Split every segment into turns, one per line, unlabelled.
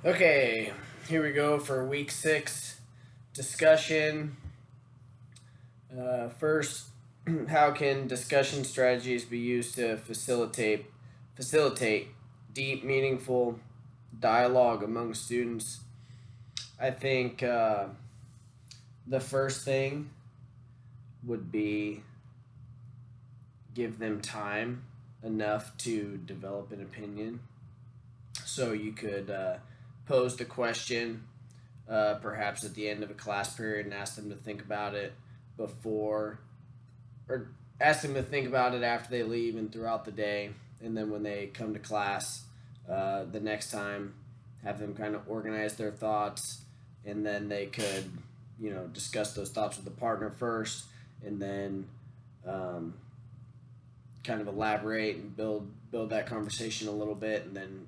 Okay, here we go for week 6 discussion. First, how can discussion strategies be used to facilitate deep, meaningful dialogue among students? I think the first thing would be give them time enough to develop an opinion. So you could pose the question perhaps at the end of a class period and ask them to think about it before, or ask them to think about it after they leave and throughout the day. And then when they come to class the next time, have them kind of organize their thoughts, and then they could, discuss those thoughts with the partner first, and then um, kind of elaborate and build that conversation a little bit, and then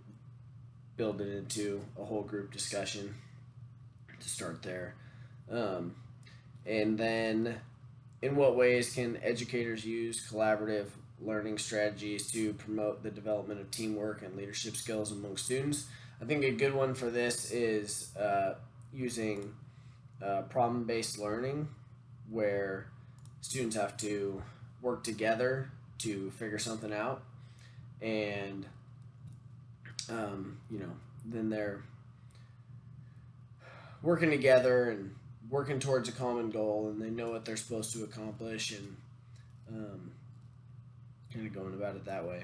build it into a whole group discussion to start there. Um, and then, in what ways can educators use collaborative learning strategies to promote the development of teamwork and leadership skills among students? I think a good one for this is using problem based learning, where students have to work together to figure something out. And, then they're working together and working towards a common goal, and they know what they're supposed to accomplish, and um, kind of going about it that way.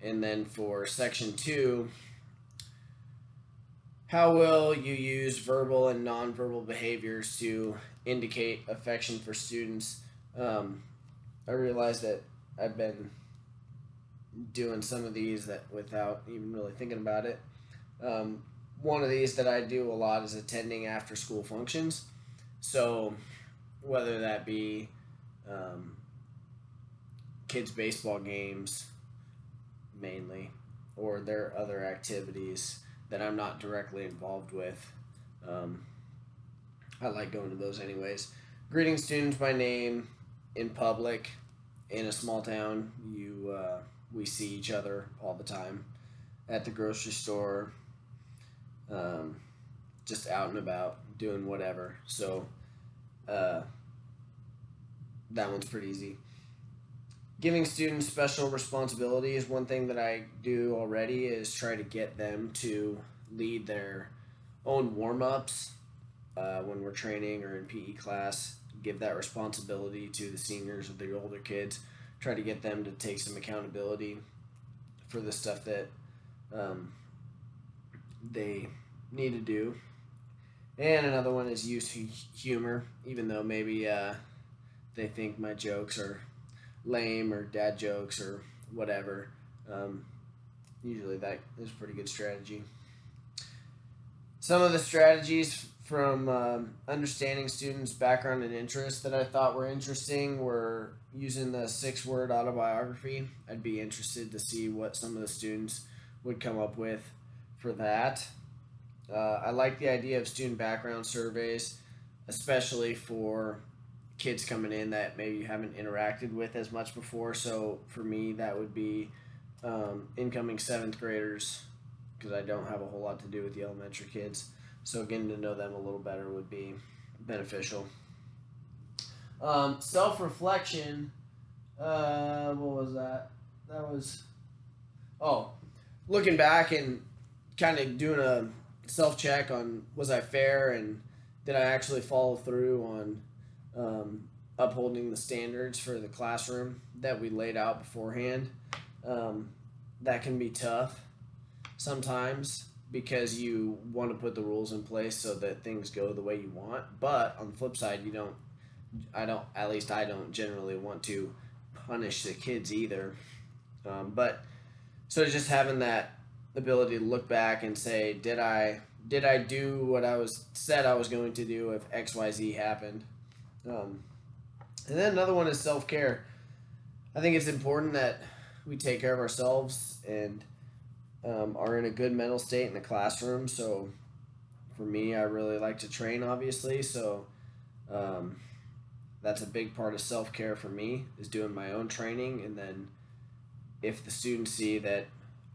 And then for section 2, how will you use verbal and nonverbal behaviors to indicate affection for students? I realize that I've been doing some of these that without even really thinking about it. Um, One of these that I do a lot is attending after school functions. So whether that be um, kids' baseball games mainly, or their other activities that I'm not directly involved with, um, I like going to those anyways. Greeting students by name in public in a small town, we see each other all the time at the grocery store, um, just out and about doing whatever. So uh, that one's pretty easy. Giving students special responsibilities. One thing that I do already is try to get them to lead their own warm ups when we're training or in PE class. Give that responsibility to the seniors or the older kids. Try to get them to take some accountability for the stuff that um, they need to do. And another one is use humor, even though maybe they think my jokes are lame or dad jokes or whatever. Um, Usually that is a pretty good strategy. Some of the strategies from understanding students' background and interests that I thought were interesting were using the 6-word autobiography. I'd be interested to see what some of the students would come up with for that. I like the idea of student background surveys, especially for kids coming in that maybe you haven't interacted with as much before. So for me, that would be incoming 7th graders, because I don't have a whole lot to do with the elementary kids. So getting to know them a little better would be beneficial. Self reflection. What was that? That was, oh, looking back and kind of doing a self check on, was I fair, and did I actually follow through on upholding the standards for the classroom that we laid out beforehand. That can be tough sometimes because you want to put the rules in place so that things go the way you want. But on the flip side, at least I don't generally want to punish the kids either. But so just having that ability to look back and say, did I do what I was said I was going to do if XYZ happened? Um, and then another one is self care. I think it's important that we take care of ourselves and are in a good mental state in the classroom. So for me, I really like to train, obviously. So um, that's a big part of self care for me, is doing my own training. And then if the students see that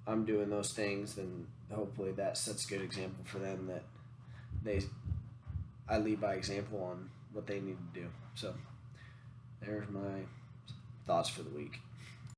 I'm doing those things, then hopefully that sets a good example for them, that I lead by example on what they need to do. So there's my thoughts for the week.